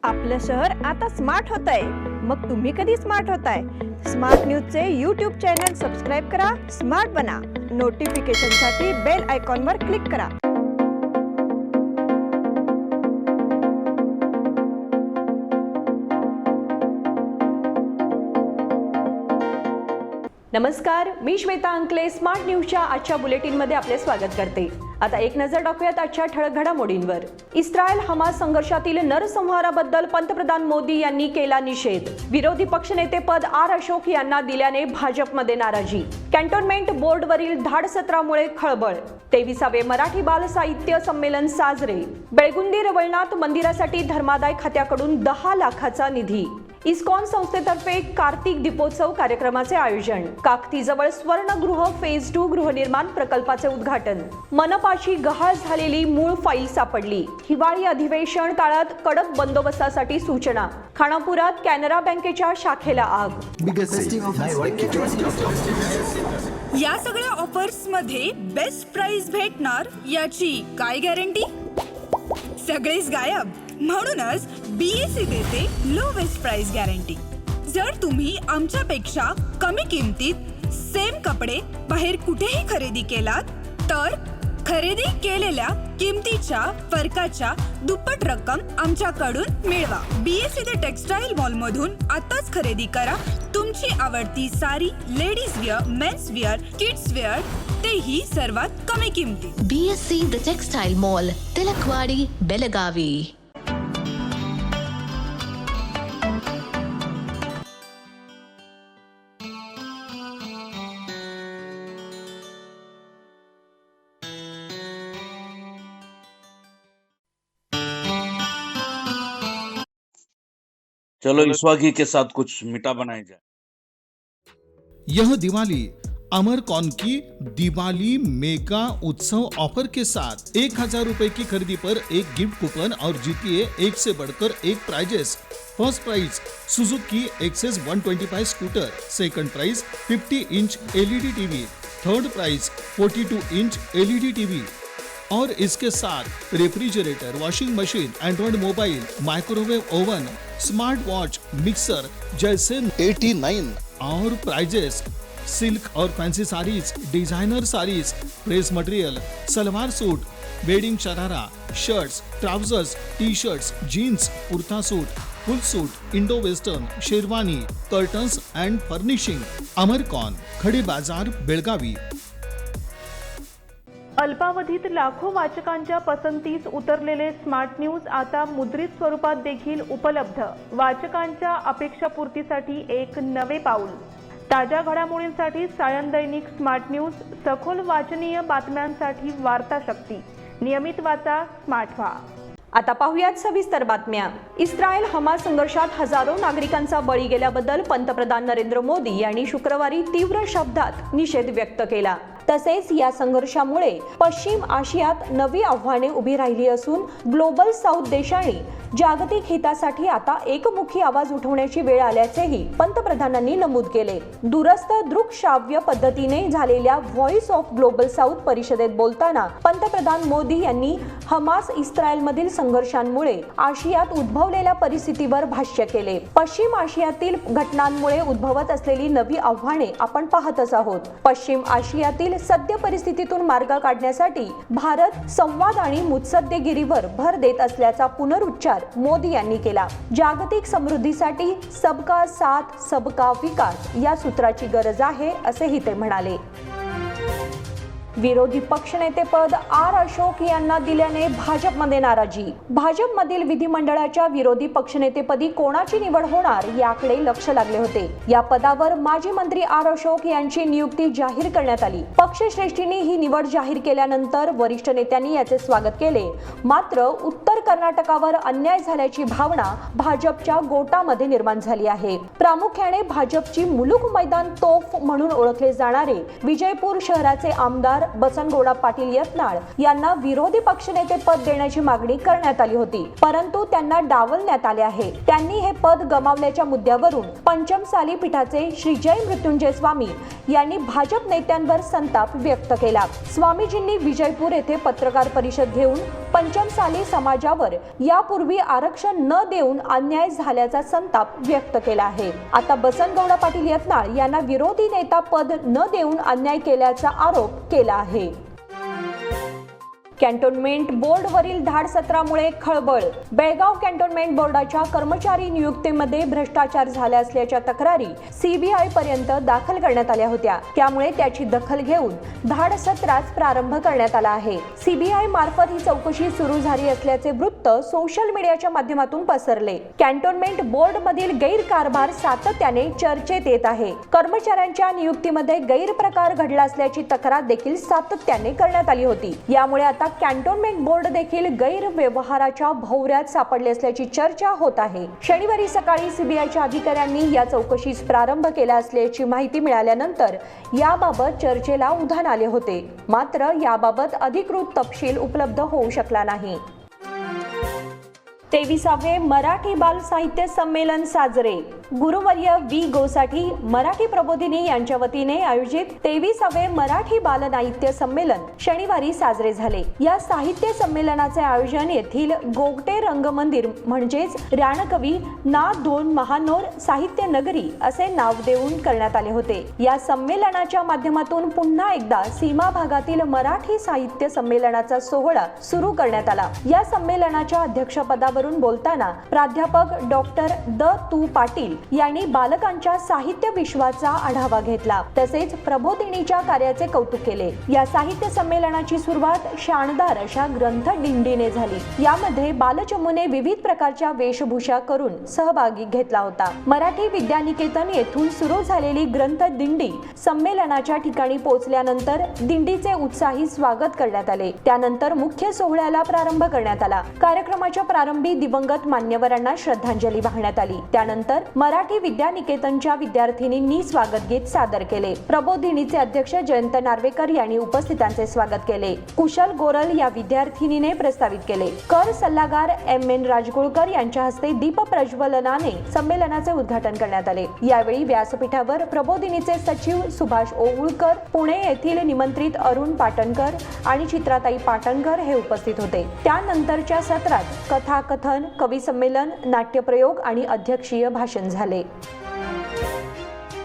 आपलं शहर आता स्मार्ट होतंय. मग तुम्ही कधी स्मार्ट होताय? स्मार्ट न्यूजचे यूट्यूब चॅनल सबस्क्राईब करा, स्मार्ट बना. नोटिफिकेशनसाठी बेल आयकॉनवर क्लिक करा. नमस्कार, मी श्वेता अंकले स्मार्ट न्यूजच्या आजच्या बुलेटिनमध्ये आपले स्वागत करते. आता एक नजर टाकूयात आजच्या ठळक घडामोडींवर. इस्रायल हमास संघर्षातील नरसंहाराबद्दल पंतप्रधान मोदी यांनी केला निषेध. विरोधी पक्षनेतेपद आर अशोक यांना दिल्याने भाजपमध्ये नाराजी. कॅन्टोन्मेंट बोर्डवरील धाडसत्रामुळे खळबळ. 23वे मराठी बाल साहित्य संमेलन साजरे. बेळगुंदी रवळनाथ मंदिरासाठी धर्मादाय खात्याकडून 10 लाखाचा निधी. इस्कॉन संस्थेतर्फे कार्तिक दीपोत्सव कार्यक्रमाचे आयोजन. काकतीजवळ स्वर्णगृह फेज 2 गृहनिर्माण प्रकल्पाचे उद्घाटन. मनपाची गहाळ झालेली मूळ फाईल सापडली. हिवाळी अधिवेशन काळात कडक बंदोबस्तासाठी सूचना. खानापुरात कॅनरा बँकेच्या शाखेला आग. या सगळ्या ऑफर्स मध्ये बेस्ट प्राइस भेटणार याची काय गॅरंटी? सगळेच गायब. म्हणूनच BSE देते लोवेस्ट प्राइस गॅरंटी. जर तुम्ही आमच्यापेक्षा कमी किमतीत सेम कपडे बाहेर कुठेही खरेदी केलात तर खरेदी केलेल्या किमतीच्या फरकाच्या दुप्पट रक्कम आमच्याकडून मिळवा. BSE द टेक्सटाईल मॉल मधून आताच खरेदी करा तुमची आवडती sari, ladies wear, men's wear, kids wear, तेही सर्वात कमी किमतीत. BSE the textile mall, Tilakwadi, Belagavi. चलो इस वागी के साथ कुछ मीठा बनाया जाए. यह दिवाली अमरकॉन की दिवाली मेगा उत्सव ऑफर के साथ 1000 रुपए की खरीदी पर एक गिफ्ट कूपन और जीतिए एक से बढ़कर एक prizes. First prize Suzuki Access 125 scooter. Second prize 50 inch LED TV. Third prize 42 inch LED TV और इसके साथ refrigerator, washing machine, Android mobile, microwave oven, smart watch, mixer जैसे 89 और प्राइजेस. सिल्क और fancy saris, designer saris, press material, salwar suit, wedding sharara, shirts, trousers, T shirts, jeans, kurta suit, full suit, Indo western, sherwani, curtains and furnishing. Amarcon, Khade Bazar, Belagavi. अल्पावधीत लाखो वाचकांच्या पसंतीस उतरलेले smart news आता मुद्रित स्वरूपात देखील उपलब्ध. वाचकांच्या अपेक्षापूर्तीसाठी एक नवे पाऊल. ताज्या घडामोडींसाठी सायन दैनिक स्मार्ट न्यूज. सखोल वाचनीय बातम्यांसाठी वार्ता शक्ती. नियमित वाचा, स्मार्ट व्हा. आता पाहुयात सविस्तर बातम्या. इस्रायल हमास संघर्षात हजारो नागरिकांचा बळी गेल्याबद्दल पंतप्रधान नरेंद्र मोदी यांनी शुक्रवारी तीव्र शब्दात निषेध व्यक्त केला. तसेच या संघर्षामुळे पश्चिम आशियात नवी आव्हाने उभी राहिली असून ग्लोबल साऊथ देशांनी जागतिक हितासाठी आता एकमुखी आवाज उठवण्याची वेळ आल्याचेही पंतप्रधानांनी नमूद केले. दूरस्थ दृकश्राव्य पद्धतीने झालेल्या व्हॉइस ऑफ ग्लोबल साऊथ परिषदेत बोलताना पंतप्रधान मोदी यांनी हमास इस्रायलमधील संघर्षांमुळे आशियात उद्भवलेल्या परिस्थितीवर भाष्य केले. पश्चिम आशियातील घटनांमुळे उद्भवत असलेली नवी आव्हाने आपण पाहतच आहोत. पश्चिम आशियातील सद्य परिस्थितीतून मार्ग काढण्यासाठी भारत संवाद आणि मुत्सद्देगिरीवर भर देत असल्याचा पुनरुच्चार मोदी यांनी केला. जागतिक समृद्धीसाठी सबका साथ सबका विकास या सूत्राची गरज आहे असेही ते म्हणाले. विरोधी पक्षनेतेपद आर अशोक यांना दिल्याने भाजपमध्ये नाराजी. भाजपमधील विधिमंडळाच्या विरोधी पक्षनेतेपदी कोणाची निवड होणार याकडे लक्ष लागले होते. या पदावर माजी मंत्री आर अशोक यांची नियुक्ती जाहीर करण्यात आली. पक्षश्रेष्ठींनी ही निवड जाहीर केल्यानंतर वरिष्ठ नेत्यांनी याचे स्वागत केले. मात्र उत्तर कर्नाटकावर अन्याय झाल्याची भावना भाजपच्या गोटामध्ये निर्माण झाली आहे. प्रामुख्याने भाजपची मुलुक मैदान तोफ म्हणून ओळखले जाणारे विजयपूर शहराचे आमदार आमदार बसनगौडा पाटील यत्नाळ यांना विरोधी पक्षनेते पद देण्याची मागणी करण्यात आली होती, परंतु त्यांना डावलण्यात आले आहे. त्यांनी हे पद गमावल्याच्या मुद्द्यावरून पंचमसाली पीठाचे श्री जय मृत्युंजय स्वामी यांनी भाजप नेत्यांवर संताप व्यक्त केला. स्वामीजींनी विजयपूर येथे पत्रकार परिषद घेऊन पंचमसाली समाजावर यापूर्वी आरक्षण न देऊन अन्याय झाल्याचा संताप व्यक्त केला आहे. आता बसनगौडा पाटील यत्नाळ यांना विरोधी नेता पद न देऊन अन्याय केल्याचा आरोप केला आहे. कॅन्टोन्मेंट बोर्डवरील धाडसत्रामुळे खळबळ. बेळगाव कॅन्टोन्मेंट बोर्डाच्या कर्मचारी नियुक्तीमध्ये भ्रष्टाचार झाला असल्याच्या तक्रारी सीबीआय पर्यंत दाखल करण्यात आल्या होत्या. त्यामुळे त्याची दखल घेऊन धाडसत्रास प्रारंभ करण्यात आला आहे. सीबीआय मार्फत ही चौकशी सुरू झाली असल्याचे वृत्त सोशल मीडियाच्या माध्यमातून पसरले. कॅन्टोन्मेंट बोर्डमधील गैरकारभार सातत्याने चर्चेत येत आहे. कर्मचाऱ्यांच्या नियुक्तीमध्ये गैरप्रकार घडला असल्याची तक्रार देखील सातत्याने करण्यात आली होती. यामुळे आता कॅन्टोन्मेंट बोर्ड देखील गैरव्यवहाराच्या भोवऱ्यात सापडले असल्याची चर्चा होत आहे. शनिवारी सकाळी सीबीआयच्या अधिकाऱ्यांनी या चौकशीस प्रारंभ केला असल्याची माहिती मिळाल्यानंतर याबाबत चर्चेला उधाण आले होते. मात्र याबाबत अधिकृत तपशील उपलब्ध होऊ शकला नाही. 23वे मराठी बाल साहित्य संमेलन साजरे. गुरुवर्य वी गोसाठी मराठी प्रबोधिनी यांच्या वतीने आयोजित 23वे मराठी बाल साहित्य संमेलन शनिवारी साजरे झाले. या साहित्य संमेलनाचे आयोजन येथील गोगटे रंगमंदिर म्हणजेच राणकवी ना 2 महानोर साहित्य नगरी असे नाव देऊन करण्यात आले होते. या संमेलनाच्या माध्यमातून पुन्हा एकदा सीमा भागातील मराठी साहित्य संमेलनाचा सोहळा सुरू करण्यात आला. या संमेलनाच्या अध्यक्षपदावर बोलताना प्राध्यापक डॉक्टर द तू पाटील यांनी बालकांच्या साहित्य विश्वाचा आढावा घेतला. तसेच प्रबोधिनीच्या कार्याचे कौतुक केले. या साहित्य संमेलनाची सुरुवात शानदार अशा ग्रंथ दिंडीने झाली. यामध्ये बालचमूने विविध प्रकारच्या वेशभूषा करून सहभागी घेतला होता. मराठी विद्यानिकेतन येथून सुरू झालेली ग्रंथ दिंडी संमेलनाच्या ठिकाणी पोहोचल्यानंतर दिंडीचे उत्साही स्वागत करण्यात आले. त्यानंतर मुख्य सोहळ्याला प्रारंभ करण्यात आला. कार्यक्रमाच्या प्रारंभी दिवंगत मान्यवरांना श्रद्धांजली वाहण्यात आली. त्यानंतर मराठी विद्यानिकेतनच्या विद्यार्थिनींनी स्वागत गीत सादर केले. प्रबोधिनीचे अध्यक्ष जयंत नार्वेकर यांनी उपस्थितांचे स्वागत केले. कुशल गोरल या विद्यार्थिनीने प्रस्तावित केले. कर सल्लागार एम.एन. राजगुळकर यांच्या हस्ते दीप प्रज्वलनाने संमेलनाचे उद्घाटन करण्यात आले. यावेळी व्यासपीठावर प्रबोधिनीचे सचिव सुभाष ओवळकर, पुणे येथील निमंत्रित अरुण पाटणकर आणि चित्राताई पाटणकर हे उपस्थित होते. त्यानंतरच्या सत्रात कथाकथन, कवी संमेलन, नाट्यप्रयोग आणि अध्यक्षीय भाषण झाले.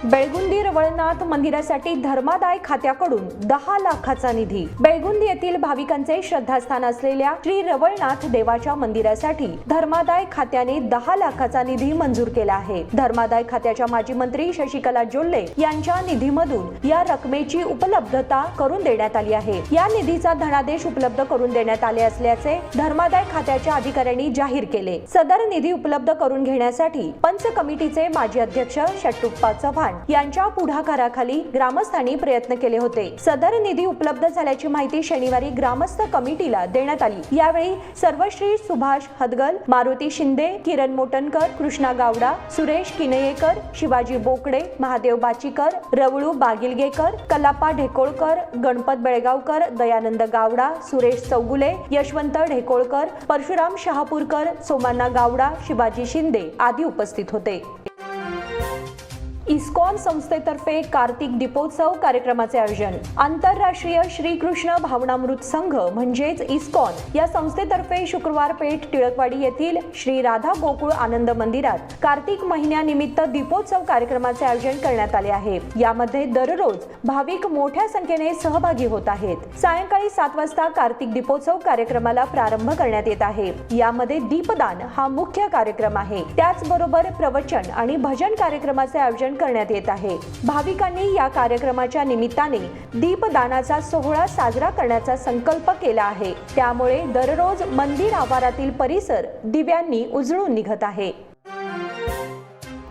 बेळगुंदी रवळनाथ मंदिरासाठी धर्मादाय खात्याकडून 10 लाखाचा निधी. बेळगुंदी येथील भाविकांचे श्रद्धास्थान असलेल्या श्री रवळनाथ देवाच्या मंदिरासाठी धर्मादाय खात्याने 10 लाखाचा निधी मंजूर केला आहे. धर्मादाय खात्याच्या माजी मंत्री शशिकला जोल्ले यांच्या निधीमधून या रकमेची उपलब्धता करून देण्यात आली आहे. या निधीचा धनादेश उपलब्ध करून देण्यात आले असल्याचे धर्मादाय खात्याच्या अधिकाऱ्यांनी जाहीर केले. सदर निधी उपलब्ध करून घेण्यासाठी पंच कमिटीचे माजी अध्यक्ष षट्टुप्पा चव्हाण यांच्या पुढाकाराखाली ग्रामस्थांनी प्रयत्न केले होते. सदर निधी उपलब्ध झाल्याची माहिती शनिवारी ग्रामस्थ कमिटीला देण्यात आली. यावेळी सर्वश्री सुभाष हदगल, मारुती शिंदे, किरण मोटनकर, कृष्णा गावडा, सुरेश किनयेकर, शिवाजी बोकडे, महादेव बाचीकर, रवळू बागिलगेकर, कलापा ढेकोळकर, गणपत बेळगावकर, दयानंद गावडा, सुरेश चौगुले, यशवंत ढेकोळकर, परशुराम शहापूरकर, सोमाना गावडा, शिवाजी शिंदे आदी उपस्थित होते. इस्कॉन संस्थेतर्फे कार्तिक दीपोत्सव कार्यक्रमाचे आयोजन. आंतरराष्ट्रीय श्रीकृष्ण भावनामृत संघ म्हणजेच इस्कॉन या संस्थेतर्फे शुक्रवार पेठ टिळकवाडी येथील श्री राधा गोकुळ आनंद मंदिरात कार्तिक महिन्यानिमित्त दीपोत्सव कार्यक्रमाचे आयोजन करण्यात आले आहे. यामध्ये दररोज भाविक मोठ्या संख्येने सहभागी होत आहेत. सायंकाळी 7 वाजता कार्तिक दीपोत्सव कार्यक्रमाला प्रारंभ करण्यात येत आहे. यामध्ये दीपदान हा मुख्य कार्यक्रम आहे. त्याचबरोबर प्रवचन आणि भजन कार्यक्रमाचे आयोजन करण्यात येत आहे. भाविकांनी या कार्यक्रमाच्या निमित्ताने दीपदानाचा सोहळा साजरा करण्याचा संकल्प केला आहे. त्यामुळे दररोज मंदिर आवारातील परिसर दिव्यांनी उजळून निघत आहे.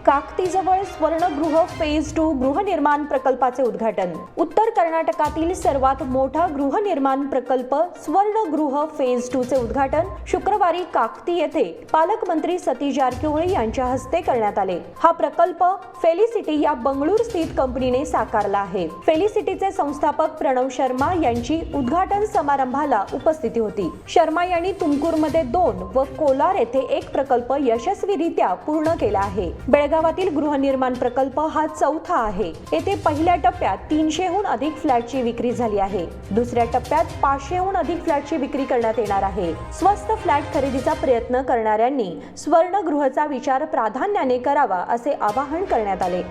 काकतीजवळ स्वर्णगृह फेज 2 गृहनिर्माण प्रकल्पाचे उद्घाटन. उत्तर कर्नाटकातील सर्वात मोठा गृहनिर्माण प्रकल्प स्वर्णगृह फेज 2 चे उद्घाटन शुक्रवारी काकती येथे पालकमंत्री सतीश जारकिहोळी यांच्या हस्ते करण्यात आले. हा प्रकल्प फेलिसिटी या बंगळूर स्थित कंपनीने साकारला आहे. फेलिसिटीचे संस्थापक प्रणव शर्मा यांची उद्घाटन समारंभाला उपस्थिती होती. शर्मा यांनी तुमकुरमध्ये 2 व कोलार येथे 1 प्रकल्प यशस्वीरित्या पूर्ण केला आहे. बेळगावातील गृहनिर्माण प्रकल्प हा चौथा आहे. येथे पहिल्या टप्प्यात 300हून अधिक फ्लॅटची विक्री झाली आहे. दुसऱ्या टप्प्यात 500हून अधिक फ्लॅटची विक्री करण्यात येणार आहे. स्वस्त फ्लॅट खरेदीचा प्रयत्न करणाऱ्यांनी स्वर्णगृहचा विचार प्राधान्याने करावा असे आवाहन करण्यात आले.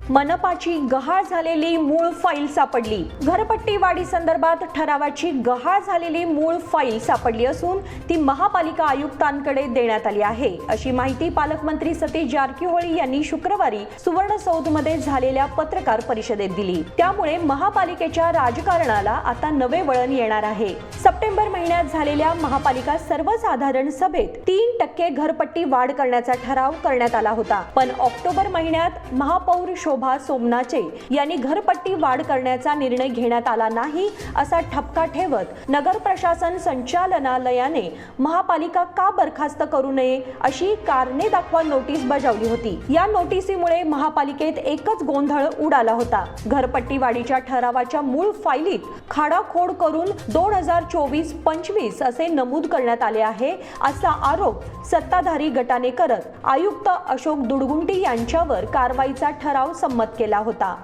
मनपाची गहाळ झालेली मूळ फाईल सापडली. घरपट्टी वाढी संदर्भात ठरावाची गहाळ झालेली मूळ फाईल सापडली असून ती महापालिका आयुक्तांकडे देण्यात आली आहे अशी माहिती पालकमंत्री सतीश जारकिहोळी यांनी शुक्रवारी सुवर्णसौधमध्ये झालेल्या पत्रकार परिषदेत दिली. त्यामुळे महापालिकेच्या राजकारणाला आता नवे वळण येणार आहे. सप्टेंबर महिन्यात झालेल्या महापालिका सर्वसाधारण सभेत 3% घरपट्टी वाढ करण्याचा ठराव करण्यात आला होता. पण ऑक्टोबर महिन्यात महापौर शोभा सोमनाचे यांनी घरपट्टी वाढ करण्याचा निर्णय घेण्यात आला नाही असा ठपका ठेवत नगर प्रशासन संचालनालयाने महापालिका का बरखास्त करू नये अशी कारणे दाखवा नोटीस बजावली होती. या नोटीसीमुळे महापालिकेत एकच गोंधळ उडाला होता. घरपट्टी वाढीच्या ठरावाच्या मूळ फाईलीत खाडाखोड करून 2024-25 असे नमूद करण्यात आले आहे असा आरोप सत्ताधारी गटाने करत आयुक्त अशोक दुडगुंटी यांच्यावर कारवाईचा ठराव संमत केला होता.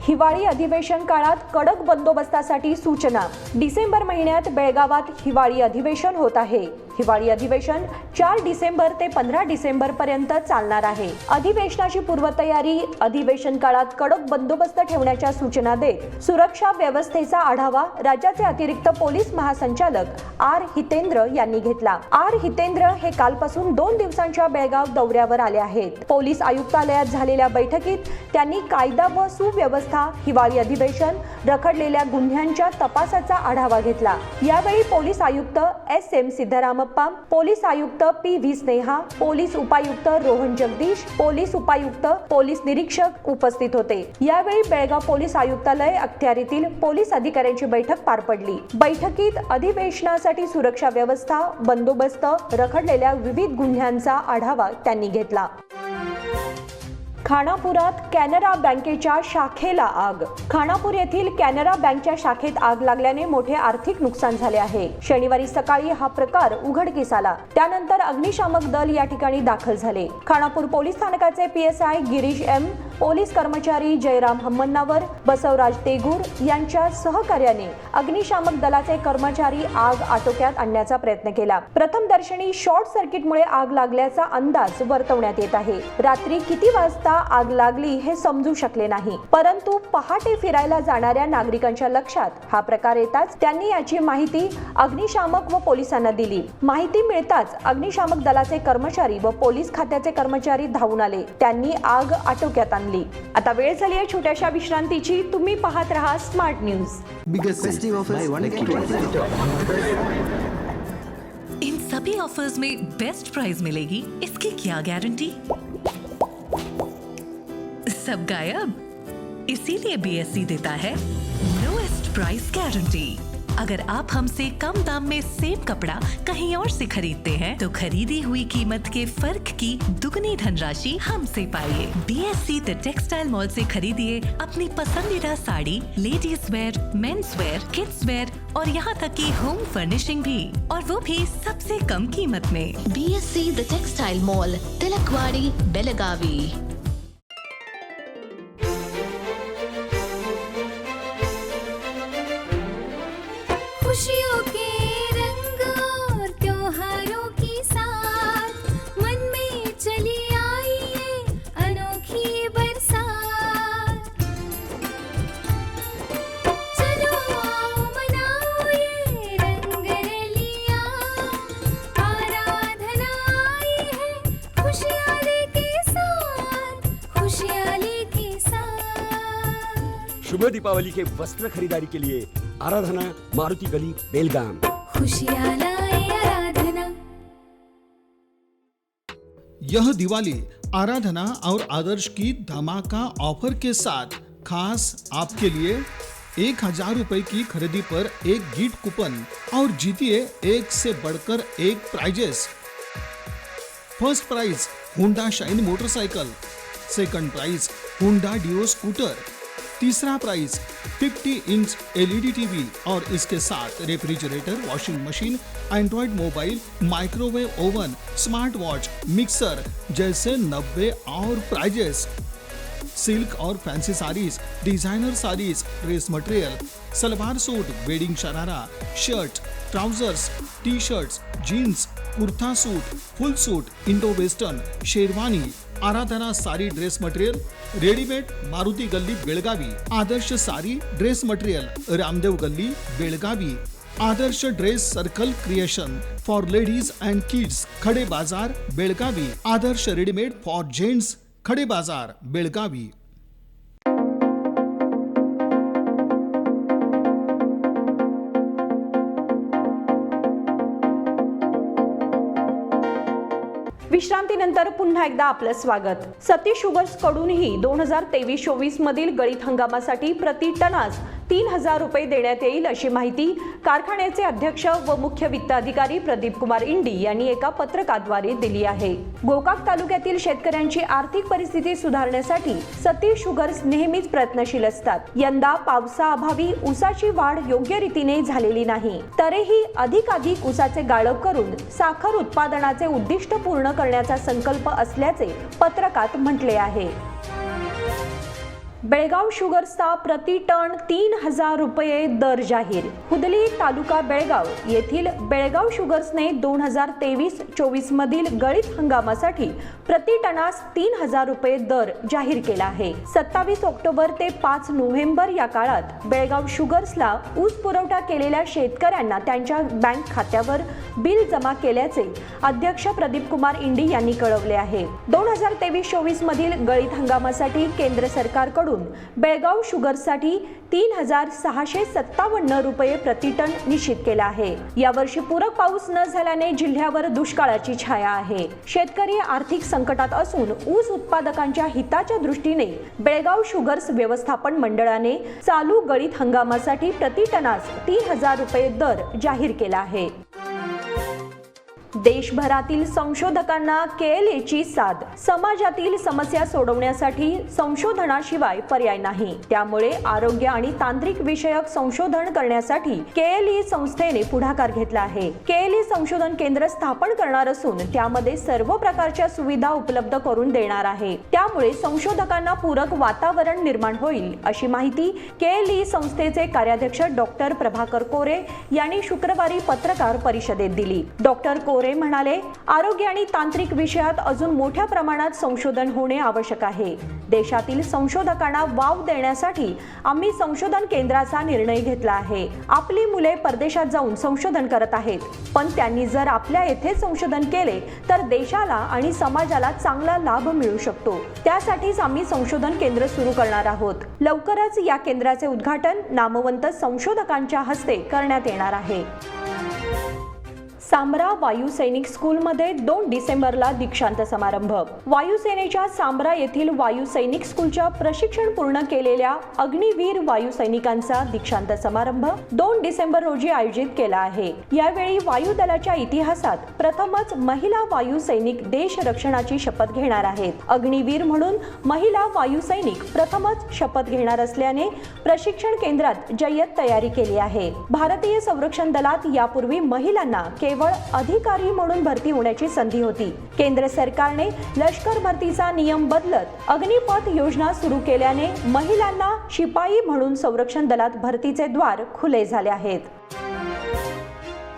हिवाळी अधिवेशन काळात कडक बंदोबस्तासाठी सूचना. डिसेंबर महिन्यात बेळगावात हिवाळी अधिवेशन होत आहे. हिवाळी अधिवेशन 4 डिसेंबर ते 15 डिसेंबर पर्यंत चालणार आहे. अधिवेशनाची पूर्वतयारी अधिवेशन काळात कडक बंदोबस्त ठेवण्याच्या सूचना देत सुरक्षा व्यवस्थेचा आढावा राज्याचे अतिरिक्त पोलीस महासंचालक आर हितेंद्र यांनी घेतला. आर हितेंद्र हे कालपासून 2 दिवसांच्या बेळगाव दौऱ्यावर आले आहेत. पोलीस आयुक्तालयात झालेल्या बैठकीत त्यांनी कायदा व सुव्यवस्था, हिवाळी अधिवेशन, रखडलेल्या गुन्ह्यांच्या तपासाचा आढावा घेतला. यावेळी पोलीस आयुक्त SM सिद्धरामप्पा, पोलीस आयुक्त PV स्नेहा, पोलीस उपायुक्त रोहन जगदीश, पोलीस उपायुक्त, पोलीस निरीक्षक उपस्थित होते. यावेळी बेळगाव पोलीस आयुक्तालय अखत्यारीतील पोलीस अधिकाऱ्यांची बैठक पार पडली. बैठकीत अधिवेशनासाठी सुरक्षा व्यवस्था, बंदोबस्त, रखडलेल्या विविध गुन्ह्यांचा आढावा त्यांनी घेतला. खानापुरात कॅनरा बँकेच्या शाखेला आग. खानापूर येथील कॅनरा बँकच्या शाखेत आग लागल्याने मोठे आर्थिक नुकसान झाले आहे. शनिवारी सकाळी हा प्रकार उघडकीस आला. त्यानंतर अग्निशामक दल या ठिकाणी दाखल झाले. खानापूर पोलीस स्थानकाचे PSI गिरीश M, पोलीस कर्मचारी जयराम हम्मन्नावर, बसवराज तेगूर यांच्या सहकार्याने अग्निशामक दलाचे कर्मचारी आग आटोक्यात आणण्याचा प्रयत्न केला. प्रथमदर्शनी शॉर्ट सर्किटमुळे आग लागल्याचा अंदाज वर्तवण्यात येत आहे. रात्री किती वाजता आग लागली हे समजू शकले नाही, परंतु पहाटे फिरायला जाणाऱ्या नागरिकांच्या लक्षात हा प्रकार येताच त्यांनी याची माहिती अग्निशामक व पोलिसांना दिली. माहिती मिळताच अग्निशामक दलाचे कर्मचारी व पोलीस खात्याचे कर्मचारी धावून आले. त्यांनी आग आटोक्यात आणली. आता वेळ झाली आहे छोट्याशा विश्रांतीची. तुम्ही पाहत रहा स्मार्ट न्यूज. इन सभी ऑफर्स में बेस्ट प्राइस मिलेगी, इसकी क्या गारंटी? सब गायब, इसीलिए BSC देता है लोएस्ट प्राइस गारंटी. अगर आप हमसे कम दाम में सेम कपड़ा कहीं और से खरीदते हैं तो खरीदी हुई कीमत के फर्क की दुगनी धनराशि हमसे पाइए. BSC द टेक्सटाइल मॉल से खरीदिए अपनी पसंदीदा sari, ladies wear, men's wear, kids wear और यहाँ तक की होम फर्निशिंग भी, और वो भी सबसे कम कीमत में. BSC the textile mall, Tilakwadi, Belagavi. खुशियों के रंग और त्योहारों की साथ मन में चली आई है अनोखी बरसात. चलो आओ मनाओ ये रंग रलियां, आराधना आई है खुशियाँ लेके साथ, खुशियाँ लेके साथ. शुभ दीपावली के वस्त्र खरीदारी के लिए आराधना, मारुति गली, बेलगाम. खुशियाँ लाए आराधना. यह दिवाली आराधना और आदर्श की धमाका ऑफर के साथ खास आपके लिए 1000 रुपए की खरीदी पर एक गिफ्ट कूपन और जीतिए एक से बढ़कर एक prizes. First prize Honda Shine motorcycle, second prize Honda Dio scooter, तीसरा प्राइज 50 इंच LED टीवी और इसके साथ refrigerator, washing machine, Android mobile, microwave oven, smart watch, mixer जैसे 90 और प्राइजेस। सिल्क और fancy saris, designer saris, dress material, salwar suit, wedding sharara, shirt, trousers, T shirts, jeans, kurta suit, full suit, Indo western, sherwani, Aradhana sari dress material, readymade, Maruti Galli Belagavi, Adarsh sari dress material, Ramdev Galli Belagavi, Adarsh dress circle creation for ladies and kids, Khade Bazar Belagavi, Adarsh readymade for gents, Khade Bazar Belagavi. विश्रांतीनंतर पुन्हा एकदा आपलं स्वागत। सती sugars कडूनही 2023-24 मधील गळीत हंगामासाठी प्रति टनास 3000 रुपये देण्यात येईल अशी माहिती कारखान्याचे अध्यक्ष व मुख्य वित्त अधिकारी प्रदीप कुमार इंडी यांनी एका पत्रकाद्वारे दिली आहे। गोकाक तालुक्यातील शेतकऱ्यांची आर्थिक परिस्थिती सुधारण्यासाठी सती शुगर्स नेहमीच प्रयत्नशील असतात। यंदा पावसाअभावी ऊसाची वाढ योग्य रीतीने झालेली नाही, तरीही अधिकाधिक ऊसाचे गाळप करून साखर उत्पादनाचे उद्दिष्ट पूर्ण करण्याचा संकल्प असल्याचे पत्रकात म्हटले आहे। बेळगाव शुगर्सचा प्रति टन 3000 रुपये दर जाहीर। हुदली तालुका बेळगाव येथील बेळगाव शुगर्सने 2023-24 मधील गळीत हंगामासाठी प्रति टनास 3000 रुपये दर जाहीर केला आहे। 27 ऑक्टोबर ते 5 नोव्हेंबर या काळात बेळगाव शुगर्सला ऊस पुरवठा केलेल्या शेतकऱ्यांना त्यांच्या बँक खात्यावर बिल जमा केल्याचे अध्यक्ष प्रदीप कुमार इंडी यांनी कळवले आहे। 2023-24 मधील गळीत हंगामासाठी केंद्र सरकारकडून बेळगाव शुगर्ससाठी 3657 रुपये प्रति टन निश्चित केला आहे। यावर्षी पूरक पाऊस न झाल्याने जिल्ह्यावर दुष्काळाची छाया आहे। शेतकरी आर्थिक संकटात असून ऊस उत्पादकांच्या हिताच्या दृष्टीने बेळगाव शुगर्स व्यवस्थापन मंडळाने चालू गळीत हंगामासाठी प्रति टनास 3000 रुपये दर जाहीर केला आहे। देशभरातील संशोधकांना KLAची साथ। समाजातील समस्या सोडवण्यासाठी संशोधनाशिवाय पर्याय नाही, त्यामुळे आरोग्य आणि तांत्रिक विषयक संशोधन करण्यासाठी KLA संस्थेने पुढाकार घेतला आहे। KLA संशोधन केंद्र स्थापन करणार असून त्यामध्ये सर्व प्रकारच्या सुविधा उपलब्ध करून देणार आहे, त्यामुळे संशोधकांना पूरक वातावरण निर्माण होईल अशी माहिती KLA संस्थेचे कार्याध्यक्ष डॉक्टर प्रभाकर कोरे यांनी शुक्रवारी पत्रकार परिषदेत दिली। डॉक्टर कोरे म्हणाले, आरोग्य आणि तांत्रिक विषयात अजून मोठ्या प्रमाणात संशोधन होणे आवश्यक आहे। देशातील संशोधकांना वाव देण्यासाठी आम्ही संशोधन केंद्राचा निर्णय घेतला आहे। आपली मुले परदेशात जाऊन संशोधन करत आहेत, पण त्यांनी जर आपल्या येथे संशोधन केले तर देशाला आणि समाजाला चांगला लाभ मिळू शकतो। त्यासाठीच आम्ही संशोधन केंद्र सुरू करणार आहोत। लवकरच या केंद्राचे उद्घाटन नामवंत संशोधकांच्या हस्ते करण्यात येणार आहे। सांब्रा वायू सैनिक स्कूलमध्ये 2 डिसेंबरला दीक्षांत समारंभ। वायुसेनेच्या सांब्रा येथील वायू सैनिक स्कूलच्या प्रशिक्षण पूर्ण केलेल्या अग्निवीर वायू सैनिकांचा दीक्षांत समारंभ 2 डिसेंबर रोजी आयोजित केला आहे। यावेळी वायुदलाच्या इतिहासात प्रथमच महिला वायू सैनिक देश रक्षणाची शपथ घेणार आहेत। अग्निवीर म्हणून महिला वायू सैनिक प्रथमच शपथ घेणार असल्याने प्रशिक्षण केंद्रात जय्यत तयारी केली आहे। भारतीय संरक्षण दलात यापूर्वी महिलांना केवळ अधिकारी म्हणून भरती होण्याची संधी होती। केंद्र सरकारने लष्कर भरतीचा नियम बदलत अग्निपथ योजना सुरू केल्याने महिलांना शिपाई म्हणून संरक्षण दलात भरतीचे द्वार खुले झाले आहेत।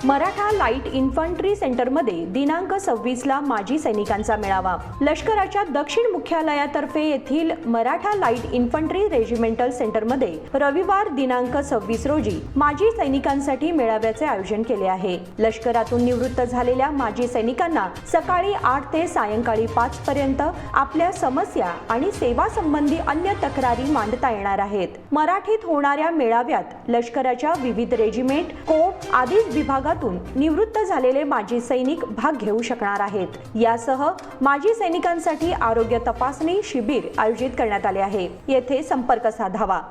मराठा लाईट इन्फंट्री सेंटरमध्ये दिनांक 26ला माजी सैनिकांचा मेळावा। लष्कराच्या दक्षिण मुख्यालयातर्फे येथील मराठा लाईट इन्फंट्री रेजिमेंटल सेंटरमध्ये रविवार दिनांक 26 रोजी माजी सैनिकांसाठी मेळाव्याचे आयोजन केले आहे। लष्करातून निवृत्त झालेल्या माजी सैनिकांना सकाळी 8 ते सायंकाळी 5 पर्यंत आपल्या समस्या आणि सेवा संबंधी अन्य तक्रारी मांडता येणार आहेत। मराठीत होणाऱ्या मेळाव्यात लष्कराच्या विविध रेजिमेंट, कोर आदी विभागात माध्यमातून निवृत्त झालेले माजी सैनिक भाग घेऊ शकणार आहेत. यासह माजी सैनिकांसाठी आरोग्य तपासणी शिबिर आयोजित करण्यात आले आहे. येथे संपर्क साधावा.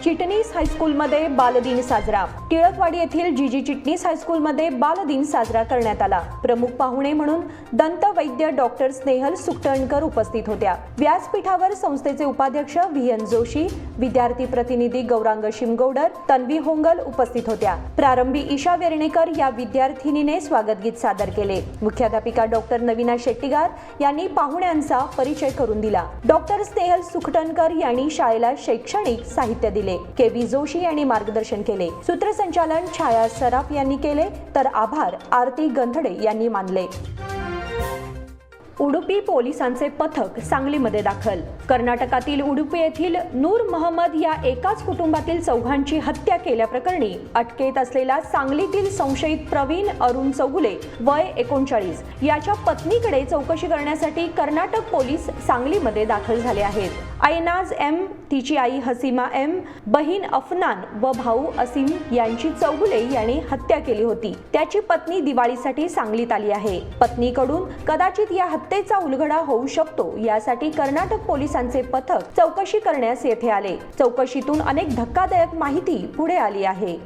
चिटणीस हायस्कूलमध्ये बालदिन साजरा. टिळकवाडी येथील जीजी चिटणीस हायस्कूलमध्ये बालदिन साजरा करण्यात आला. प्रमुख पाहुणे म्हणून दंत वैद्य डॉक्टर स्नेहल सुकटणकर उपस्थित होत्या. व्यासपीठावर संस्थेचे उपाध्यक्ष VN जोशी, विद्यार्थी प्रतिनिधी गौरांग शिमगौडर, तन्वी होंगल उपस्थित होत्या. प्रारंभी ईशा वेर्णेकर या विद्यार्थिनीने स्वागत गीत सादर केले. मुख्याध्यापिका डॉक्टर नवीना शेट्टीगार यांनी पाहुण्यांचा परिचय करून दिला. डॉक्टर स्नेहल सुकटणकर यांनी शाळेला शैक्षणिक साहित्य दिले. KV जोशी यांनी मार्गदर्शन केले. सूत्रसंचालन छाया सराफ यांनी केले तर आभार आरती गंधडे यांनी मानले. उडुपी पोलिसांचे पथक सांगलीमध्ये दाखल. कर्नाटकातील उडुपी येथील नूर महम्मद या एकाच कुटुंबातील चौघांची हत्या केल्याप्रकरणी अटकेत असलेला सांगलीतील संशयित प्रवीण अरुण चौगुले वय 39 याच्या पत्नीकडे चौकशी करण्यासाठी कर्नाटक पोलीस सांगलीमध्ये दाखल झाले आहेत. ऐनाज M, तिची आई हसीमा M, बहीण अफनान व भाऊ असीम यांची चौगुले यांनी हत्या केली होती. त्याची पत्नी दिवाळीसाठी सांगलीत आली आहे. पत्नीकडून कदाचित या हत्येचा उलगडा होऊ शकतो यासाठी कर्नाटक पोलिसांचे पथक चौकशी करण्यास येथे आले. चौकशीतून अनेक धक्कादायक माहिती पुढे आली आहे.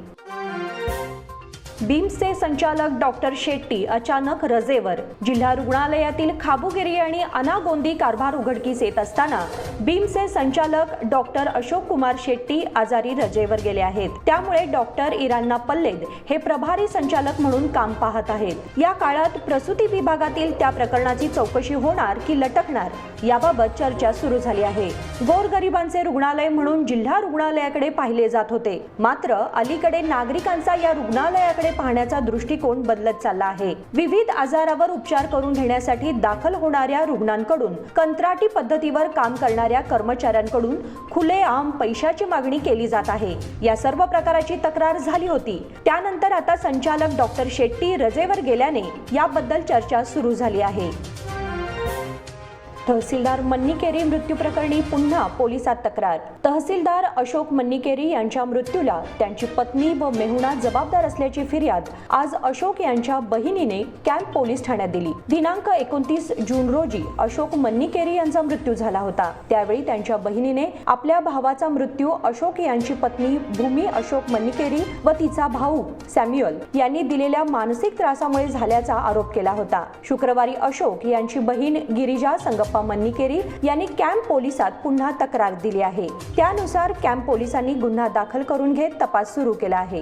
बीम्सचे संचालक डॉक्टर शेट्टी अचानक रजेवर. जिल्हा रुग्णालयातील खाबुगिरी आणि अनागोंदी कारभार उघडकीस येत असताना बीम्सचे संचालक डॉक्टर अशोक कुमार शेट्टी आजारी रजेवर गेले आहेत. त्यामुळे डॉक्टर इरान्ना पल्लेद हे प्रभारी संचालक म्हणून काम पाहत आहेत. या काळात प्रसूती विभागातील त्या प्रकरणाची चौकशी होणार की लटकणार याबाबत चर्चा सुरू झाली आहे. गोरगरिबांचे रुग्णालय म्हणून जिल्हा रुग्णालयाकडे पाहिले जात होते. मात्र अलीकडे नागरिकांचा या रुग्णालयाकडे पाहण्याचा दृष्टिकोन बदलत चालला आहे. विविध आजारावर उपचार करून घेण्यासाठी दाखल होणाऱ्या रुग्णांकडून कंत्राटी पद्धतीवर काम करणाऱ्या कर्मचाऱ्यांकडून खुलेआम पैशाची मागणी केली जात आहे. या सर्व प्रकाराची तक्रार झाली होती. त्यानंतर आता संचालक डॉक्टर शेट्टी रजेवर गेल्याने याबद्दल चर्चा सुरू झाली आहे. तहसीलदार मन्नीकेरी मृत्यू प्रकरणी पुन्हा पोलिसात तक्रार. तहसीलदार अशोक मन्नीकेरी यांच्या मृत्यूला त्यांची पत्नी व मेहुणा जबाबदार असल्याची फिर्याद आज अशोक यांच्या बहिणीने कॅम्प पोलीस ठाण्यात दिली. दिनांक 29 जून रोजी अशोक मन्नीकेरी यांचा मृत्यू झाला होता. त्यावेळी त्यांच्या बहिणीने आपल्या भावाचा मृत्यू अशोक यांची पत्नी भूमी अशोक मन्नीकेरी व तिचा भाऊ सॅम्युअल यांनी दिलेल्या मानसिक त्रासामुळे झाल्याचा आरोप केला होता. शुक्रवारी अशोक यांची बहीण गिरिजा संगप्पा मन्नीकेरी यांनी कॅम्प पोलिसात पुन्हा तक्रार दिली आहे. त्यानुसार कॅम्प पोलिसांनी गुन्हा दाखल करून घेत तपास सुरू केला आहे.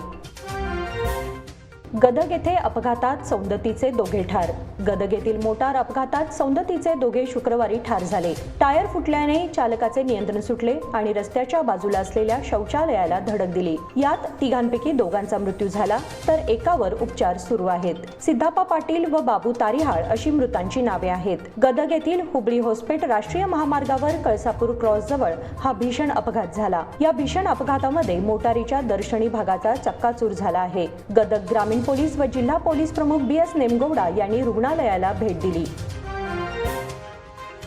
गदग येथे अपघातात सौंदतीचे दोघे ठार. गदग येथील मोटार अपघातात सौंदतीचे दोघे शुक्रवारी ठार झाले. टायर फुटल्याने चालकाचे नियंत्रण सुटले आणि रस्त्याच्या बाजूला असलेल्या शौचालयाला धडक दिली. यात तिघांपैकी दोघांचा मृत्यू झाला तर एकावर उपचार सुरू आहेत. सिद्धाप्पा पाटील व बाबू तारिहाळ अशी मृतांची नावे आहेत. गदग येथील हुबळी होसपेट राष्ट्रीय महामार्गावर कळसापूर क्रॉस जवळ हा भीषण अपघात झाला. या भीषण अपघातामध्ये मोटारीच्या दर्शनी भागाचा चक्काचूर झाला आहे. गदग ग्रामीण पोलीस व जिल्हा पोलीस प्रमुख BS नेमगौडा यांनी रुग्णालयाला भेट दिली.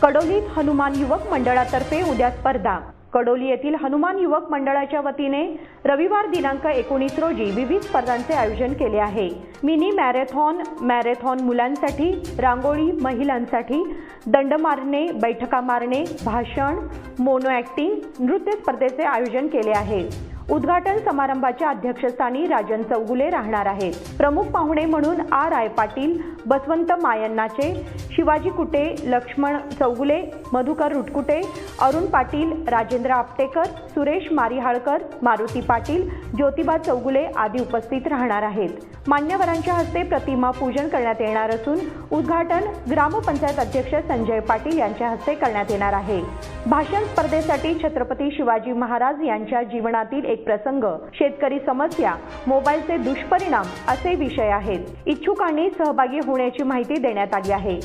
कडोलीत हनुमान युवक मंडळातर्फे उद्या स्पर्धा. कडोली येथील हनुमान युवक मंडळाच्या वतीने रविवार दिनांक 19 रोजी विविध स्पर्धांचे आयोजन केले आहे. मिनी मॅरेथॉन मुलांसाठी, रांगोळी महिलांसाठी, दंड मारणे, बैठका मारणे, भाषण, मोनो ॲक्टिंग, नृत्य स्पर्धेचे आयोजन केले आहे. उद्घाटन समारंभाच्या अध्यक्षस्थानी राजन चौगुले राहणार आहेत. प्रमुख पाहुणे म्हणून RI पाटील, बसवंत मायन्नाचे, शिवाजी कुटे, लक्ष्मण चौगुले, मधुकर रुटकुटे, अरुण पाटील, राजेंद्र आपटेकर, सुरेश मारिहाळकर, मारुती पाटील, ज्योतिबा चौगुले आदी उपस्थित राहणार आहेत. मान्यवरांच्या हस्ते प्रतिमा पूजन करण्यात येणार असून उद्घाटन ग्रामपंचायत अध्यक्ष संजय पाटील यांच्या हस्ते करण्यात येणार आहे. भाषण स्पर्धेसाठी छत्रपती शिवाजी महाराज यांच्या जीवनातील एक प्रसंग, शेतकरी समस्या, मोबाईलचे दुष्परिणाम असे विषय आहेत. इच्छुकांनी सहभागी होण्याची माहिती देण्यात आली आहे.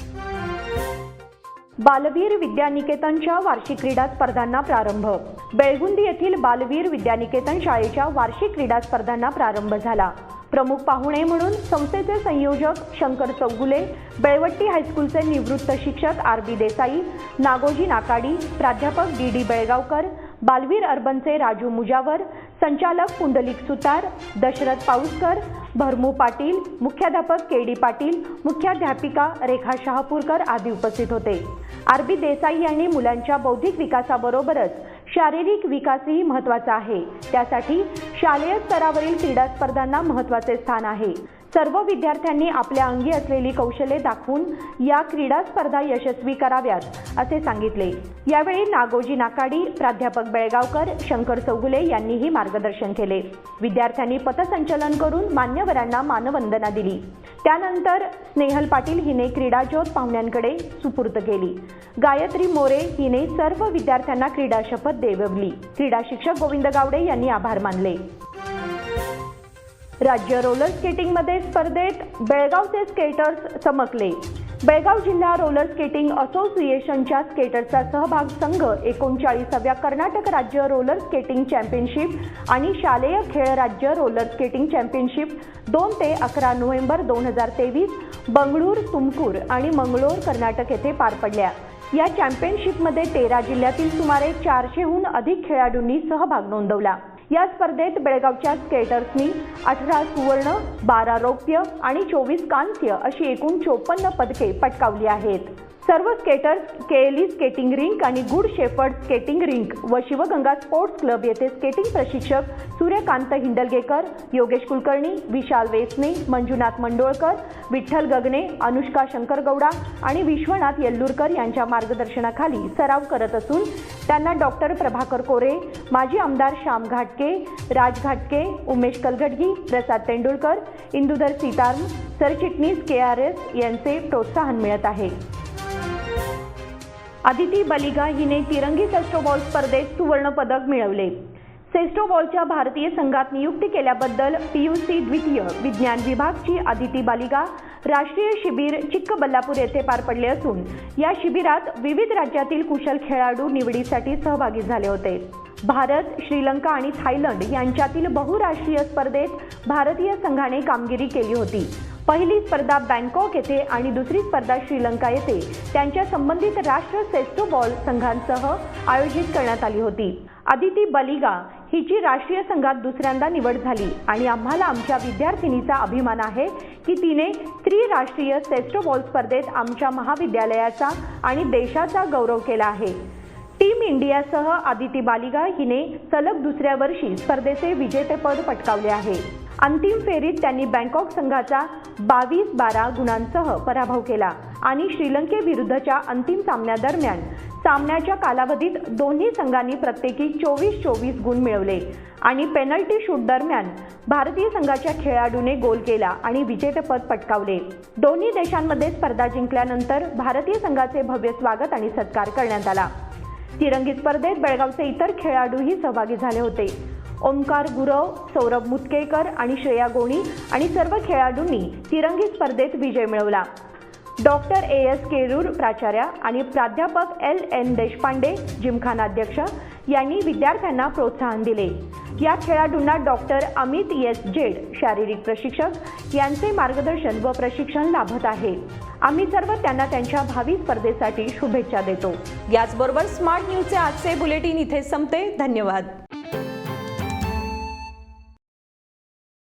बालवीर विद्यानिकेतनच्या वार्षिक क्रीडा स्पर्धांना प्रारंभ. बेळगुंदी येथील बालवीर विद्यानिकेतन शाळेच्या वार्षिक क्रीडा स्पर्धांना प्रारंभ झाला. प्रमुख पाहुणे म्हणून संस्थेचे संयोजक शंकर चौगुले, बेळवट्टी हायस्कूलचे निवृत्त शिक्षक RB देसाई, नागोजी नाकाडी, प्राध्यापक DD बेळगावकर, बालवीर अर्बनचे राजू मुजावर, संचालक पुंडलिक सुतार, दशरथ पाऊसकर, भरमू पाटील, मुख्याध्यापक के.डी. पाटील, मुख्याध्यापिका रेखा शहापूरकर आदी उपस्थित होते. आर.बी. देसाई यांनी मुलांच्या बौद्धिक विकासाबरोबरच शारीरिक विकासही महत्त्वाचा आहे. त्यासाठी शालेय स्तरावरील क्रीडा स्पर्धांना महत्त्वाचे स्थान आहे. सर्व विद्यार्थ्यांनी आपल्या अंगी असलेली कौशल्ये दाखवून या क्रीडा स्पर्धा यशस्वी कराव्यात असे सांगितले. यावेळी नागोजी नाकाडी, प्राध्यापक बेळगावकर, शंकर चौगुले यांनीही मार्गदर्शन केले. विद्यार्थ्यांनी पथसंचलन करून मान्यवरांना मानवंदना दिली. त्यानंतर स्नेहल पाटील हिने क्रीडा ज्योत पाहुण्यांकडे सुपूर्द केली. गायत्री मोरे हिने सर्व विद्यार्थ्यांना क्रीडा शपथ देववली. क्रीडा शिक्षक गोविंद गावडे यांनी आभार मानले. राज्य रोलर स्केटिंगमध्ये स्पर्धेत बेळगावचे स्केटर्स चमकले. बेळगाव जिल्हा रोलर स्केटिंग असोसिएशनच्या स्केटर्सचा सहभाग संघ 39व्या कर्नाटक राज्य रोलर स्केटिंग चॅम्पियनशिप आणि शालेय खेळ राज्य रोलर स्केटिंग चॅम्पियनशिप 2 ते 11 नोव्हेंबर 2023 बंगळूर, तुमकूर आणि मंगळूर, कर्नाटक येथे पार पडल्या. या चॅम्पियनशिपमध्ये 13 जिल्ह्यातील सुमारे 400हून अधिक खेळाडूंनी सहभाग नोंदवला. या स्पर्धेत बेळगावच्या स्केटर्सनी 18 सुवर्ण, 12 रौप्य आणि 24 कांस्य अशी एकूण 54 पदके पटकावली आहेत. सर्व स्केटर्स केएलई स्केटिंग रिंक आणि गुड शेफर्ड स्केटिंग रिंक व शिवगंगा स्पोर्ट्स क्लब येथे स्केटिंग प्रशिक्षक सूर्यकांत हिंडलगेकर, योगेश कुलकर्णी, विशाल वेसने, मंजुनाथ मंडोळकर, विठ्ठल गगने, अनुष्का शंकरगौडा आणि विश्वनाथ येल्लूरकर यांच्या मार्गदर्शनाखाली सराव करत असून त्यांना डॉक्टर प्रभाकर कोरे, माजी आमदार श्याम घाटके, राज घाटके, उमेश कलगडगी, प्रसाद तेंडुलकर, इंदुधर सीताराम, सरचिटणीस KRS यांचे प्रोत्साहन मिळत आहे. आदिती बलिगा हिने तिरंगी सेस्टोबॉल स्पर्धेत सुवर्ण पदक मिळवले. सेस्टोबॉलच्या भारतीय संघात नियुक्ती केल्याबद्दल PUC द्वितीय विज्ञान विभागची आदिती बालिगा राष्ट्रीय शिबिर चिक्कबल्लापूर येथे पार पडले असून या शिबिरात विविध राज्यातील कुशल खेळाडू निवडीसाठी सहभागी झाले होते. भारत, श्रीलंका आणि थायलंड यांच्यातील बहुराष्ट्रीय स्पर्धेत भारतीय संघाने कामगिरी केली होती. पहिली स्पर्धा बँकॉक येथे आणि दुसरी स्पर्धा श्रीलंका येथे त्यांच्या संबंधित राष्ट्र सेस्टोबॉल संघांसह आयोजित करण्यात आली होती. आदिती बलिगा हिची राष्ट्रीय संघात दुसऱ्यांदा निवड झाली आणि आम्हाला आमच्या विद्यार्थिनीचा अभिमान आहे की तिने त्रिराष्ट्रीय सेस्टोबॉल स्पर्धेत आमच्या महाविद्यालयाचा आणि देशाचा गौरव केला आहे. टीम इंडियासह आदिती बालिगा हिने सलग दुसऱ्या वर्षी स्पर्धेचे विजेतेपद पटकावले आहे. अंतिम फेरीत त्यांनी बँकॉक संघाचा 22-12 गुणांसह पराभव केला आणि श्रीलंकेविरुद्धच्या अंतिम सामन्यादरम्यान सामन्याच्या कालावधीत दोन्ही संघांनी प्रत्येकी 24-24 गुण मिळवले आणि पेनल्टी शूट दरम्यान भारतीय संघाच्या खेळाडूने गोल केला आणि विजेतेपद पटकावले. दोन्ही देशांमध्ये स्पर्धा जिंकल्यानंतर भारतीय संघाचे भव्य स्वागत आणि सत्कार करण्यात आला. तिरंगी स्पर्धेत बेळगावचे इतर खेळाडूही सहभागी झाले होते. ओमकार गुरव, सौरभ मुतकेकर आणि श्रेया गोणी आणि सर्व खेळाडूंनी तिरंगी स्पर्धेत विजय मिळवला. डॉक्टर AS केरूर प्राचार्य आणि प्राध्यापक LN देशपांडे, जिमखाना अध्यक्ष यांनी विद्यार्थ्यांना प्रोत्साहन दिले. या खेळाडूंना डॉक्टर अमित S जेड, शारीरिक प्रशिक्षक यांचे मार्गदर्शन व प्रशिक्षण लाभत आहे. आम्ही सर्व त्यांना त्यांच्या भावी स्पर्धेसाठी शुभेच्छा देतो. याचबरोबर स्मार्ट न्यूजचे आजचे बुलेटिन इथे संपते. धन्यवाद.